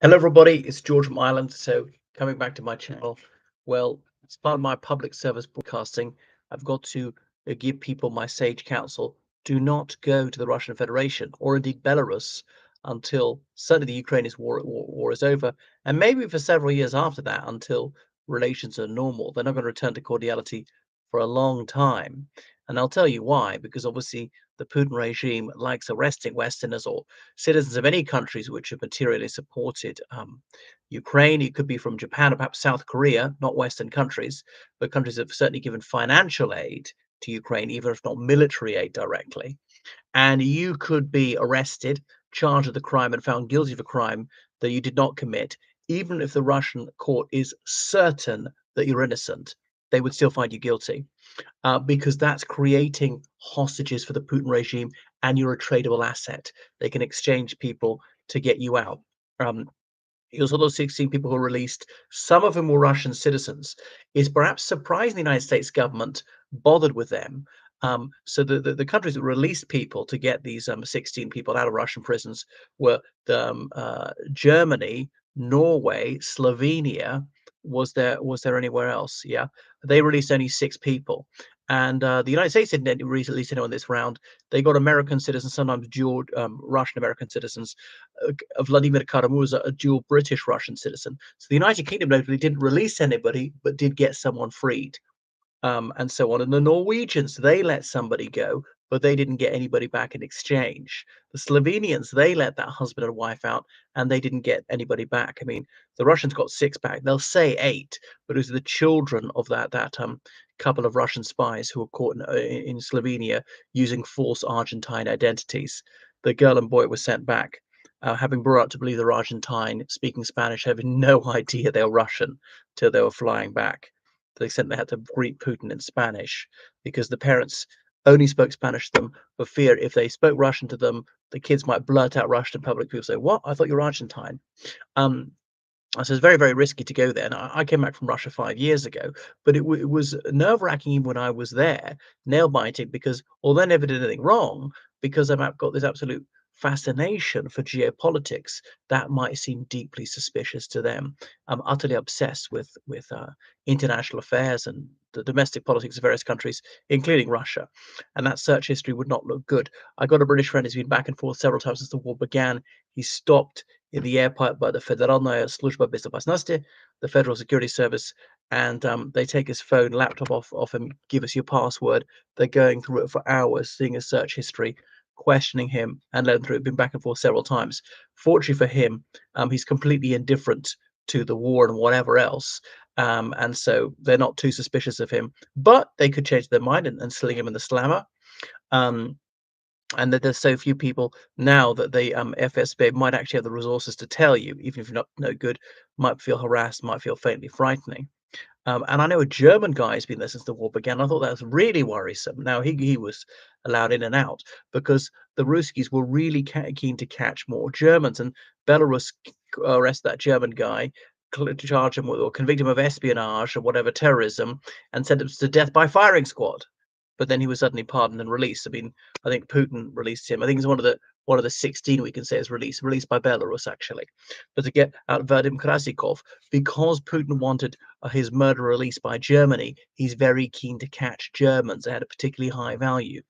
Hello, everybody. It's George from Ireland. So, coming back to my channel, well, as part of my public service broadcasting, I've got to give people my sage counsel. Do not go to the Russian Federation or indeed Belarus until certainly the Ukraine war is over, and maybe for several years after that until relations are normal. They're not going to return to cordiality for a long time. And I'll tell you why, because obviously the Putin regime likes arresting Westerners or citizens of any countries which have materially supported Ukraine. It could be from Japan or perhaps South Korea, not Western countries, but countries that have certainly given financial aid to Ukraine, even if not military aid directly. And you could be arrested, charged with a crime, and found guilty of a crime that you did not commit, even if the Russian court is certain that you're innocent. They would still find you guilty because that's creating hostages for the Putin regime, and you're a tradable asset. They can exchange people to get you out. Um, it was all those 16 people who were released. Some of them were Russian citizens. It's perhaps surprising the United States government bothered with them. So the countries that released people to get these 16 people out of Russian prisons were Germany, Norway, Slovenia. Was there anywhere else? Yeah, they released only 6 people, and the United States didn't release anyone this round. They got American citizens, sometimes dual Russian American citizens. Vladimir Kara-Murza, a dual British-Russian citizen. So the United Kingdom notably didn't release anybody, but did get someone freed, and so on. And the Norwegians, they let somebody go, but they didn't get anybody back in exchange. The Slovenians, they let that husband and wife out, and they didn't get anybody back. I mean, the Russians got 6 back. They'll say 8, but it was the children of that couple of Russian spies who were caught in Slovenia using false Argentine identities. The girl and boy were sent back. Having brought up to believe they're Argentine, speaking Spanish, having no idea they were Russian till they were flying back, to the extent they had to greet Putin in Spanish because the parents only spoke Spanish to them for fear if they spoke Russian to them, the kids might blurt out Russian in public. People say, "What? I thought you were Argentine." Um, so it's very, very risky to go there. And I came back from Russia 5 years ago, but it was nerve wracking even when I was there, nail biting, because although I never did anything wrong, because I've got this absolute fascination for geopolitics, that might seem deeply suspicious to them. I'm utterly obsessed with international affairs and the domestic politics of various countries, including Russia. And that search history would not look good. I got a British friend who's been back and forth several times since the war began. He stopped in the airport by the Federalная служба безопасности, the Federal Security Service, and they take his phone, laptop off him, give us your password. They're going through it for hours, seeing his search history, questioning him, and letting through it. Been back and forth several times. Fortunately for him, he's completely indifferent to the war and whatever else. And so they're not too suspicious of him, but they could change their mind and sling him in the slammer. Um, and that there's so few people now that the FSB might actually have the resources to tell you, even if you're not no good, might feel harassed, might feel faintly frightening. And I know a German guy has been there since the war began. I thought that was really worrisome. Now he was allowed in and out because the Ruskies were really keen to catch more Germans, and Belarus arrested that German guy, charge him with, or convict him of espionage or whatever terrorism, and sent him to death by firing squad. But then he was suddenly pardoned and released. I mean, I think Putin released him. I think he's one of the 16 we can say is released by Belarus actually. But to get out Vadim Krasikov, because Putin wanted his murder released by Germany, he's very keen to catch Germans. They had a particularly high value.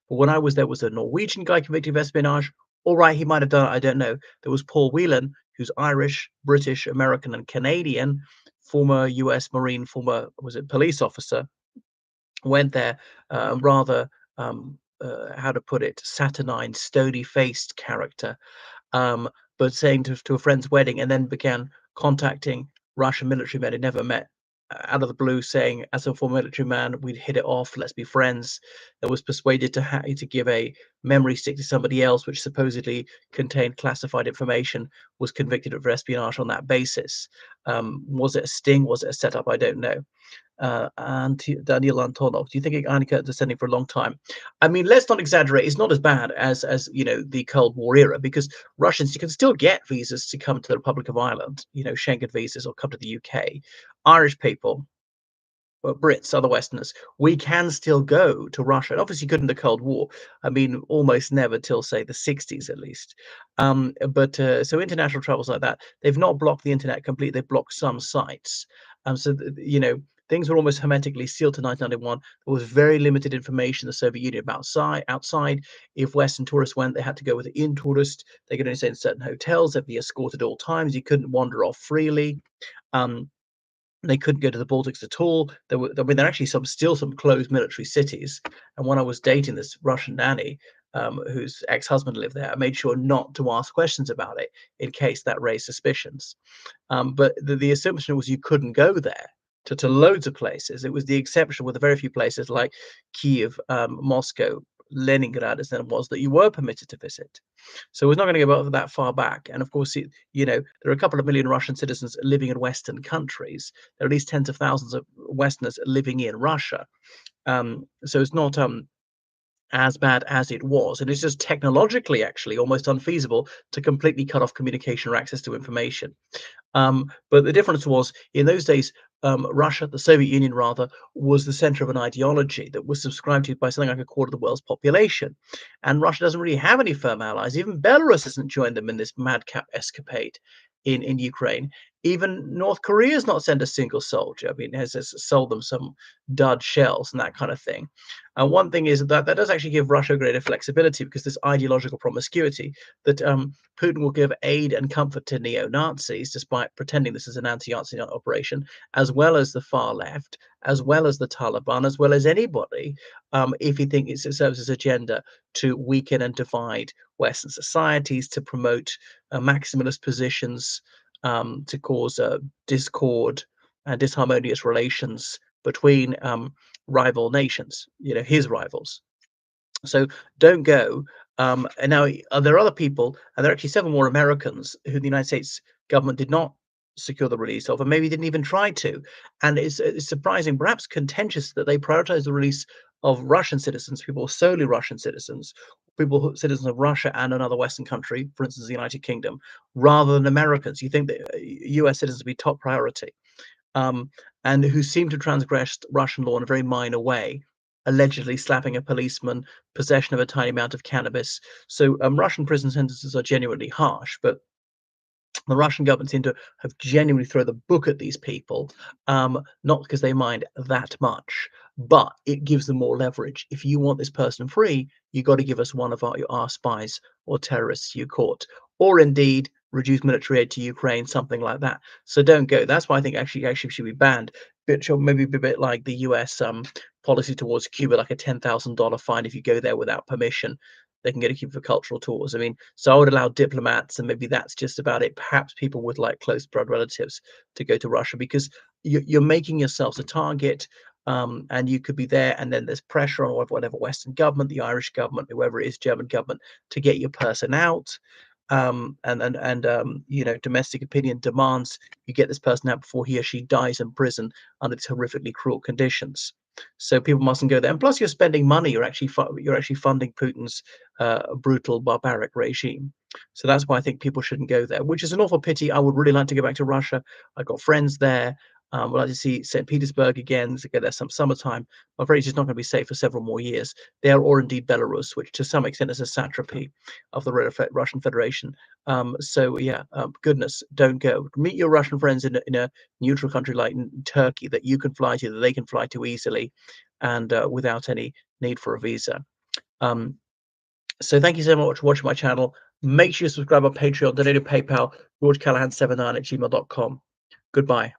But when I was there, was a Norwegian guy convicted of espionage. All right, he might have done it. I don't know. There was Paul Whelan, who's Irish, British, American, and Canadian, former U.S. Marine, former was it police officer, went there rather how to put it, saturnine, stony-faced character, um, but saying to a friend's wedding, and then began contacting Russian military men he'd never met out of the blue, saying, "As a former military man, we'd hit it off. Let's be friends." And was persuaded to give a memory stick to somebody else, which supposedly contained classified information. Was convicted of espionage on that basis. Was it a sting? Was it a setup? I don't know. And Daniel Antonov. Do you think Annika descending for a long time? I mean, let's not exaggerate. It's not as bad as the Cold War era, because Russians, you can still get visas to come to the Republic of Ireland, Schengen visas, or come to the UK. Irish people, Brits, other Westerners, we can still go to Russia. And obviously, couldn't the Cold War. I mean, almost never till say the 60s at least. But so international travels like that, they've not blocked the internet completely. They've blocked some sites. So things were almost hermetically sealed to 1991. There was very limited information in the Soviet Union about outside. If Western tourists went, they had to go with in tourist. They could only stay in certain hotels. They'd be escorted at all times. You couldn't wander off freely. Um, they couldn't go to the Baltics at all. I mean, there are actually some closed military cities. And when I was dating this Russian nanny, whose ex-husband lived there, I made sure not to ask questions about it in case that raised suspicions. But the assumption was you couldn't go there to loads of places. It was the exception with a very few places like Kiev, Moscow, Leningrad, as then was, that you were permitted to visit. So we're not going to go that far back. And of course, there are a couple of million Russian citizens living in Western countries. There are at least tens of thousands of Westerners living in Russia. So it's not as bad as it was. And it's just technologically actually almost unfeasible to completely cut off communication or access to information. But the difference was in those days, Russia, the Soviet Union rather, was the center of an ideology that was subscribed to by something like a quarter of the world's population. And Russia doesn't really have any firm allies. Even Belarus hasn't joined them in this madcap escapade in Ukraine. Even North Korea's not sent a single soldier. I mean, has sold them some dud shells and that kind of thing. And one thing is that does actually give Russia greater flexibility because this ideological promiscuity that Putin will give aid and comfort to neo-Nazis, despite pretending this is an anti-Nazi operation, as well as the far left, as well as the Taliban, as well as anybody, if he thinks it serves his agenda to weaken and divide Western societies, to promote maximalist positions, to cause discord and disharmonious relations between rival nations, his rivals. So don't go. And now there are other people, and there are actually several more Americans who the United States government did not secure the release of, and maybe didn't even try to. And it's surprising, perhaps contentious, that they prioritize the release of Russian citizens, people solely Russian citizens, citizens of Russia and another Western country, for instance, the United Kingdom, rather than Americans. You think that U.S. citizens would be top priority, um, and who seem to transgress Russian law in a very minor way, allegedly slapping a policeman, possession of a tiny amount of cannabis. So Russian prison sentences are genuinely harsh, but the Russian government seem to have genuinely thrown the book at these people, not because they mind that much, but it gives them more leverage. If you want this person free, you got to give us one of our spies or terrorists you caught, or indeed reduce military aid to Ukraine, something like that. So don't go. That's why I think actually should be banned. But maybe be a bit like the U.S. Policy towards Cuba, like a $10,000 fine if you go there without permission. They can go to Cuba for cultural tours. I mean, so I would allow diplomats, and maybe that's just about it. Perhaps people with like close blood relatives to go to Russia because you're making yourselves a target, and you could be there. And then there's pressure on whatever Western government, the Irish government, whoever it is, German government, to get your person out. And domestic opinion demands you get this person out before he or she dies in prison under these horrifically cruel conditions. So people mustn't go there. And plus, you're spending money. You're actually funding Putin's brutal, barbaric regime. So that's why I think people shouldn't go there, which is an awful pity. I would really like to go back to Russia. I've got friends there. Would like to see St. Petersburg again, to go there some summertime. I'm afraid it's just not going to be safe for several more years there, or indeed Belarus, which to some extent is a satrapy of the Russian Federation. So yeah, goodness, don't go. Meet your Russian friends in a neutral country like Turkey that you can fly to, that they can fly to easily, and without any need for a visa. Um, so thank you so much for watching my channel. Make sure you subscribe on Patreon, donate to PayPal, georgecallahan79 at gmail.com. Goodbye.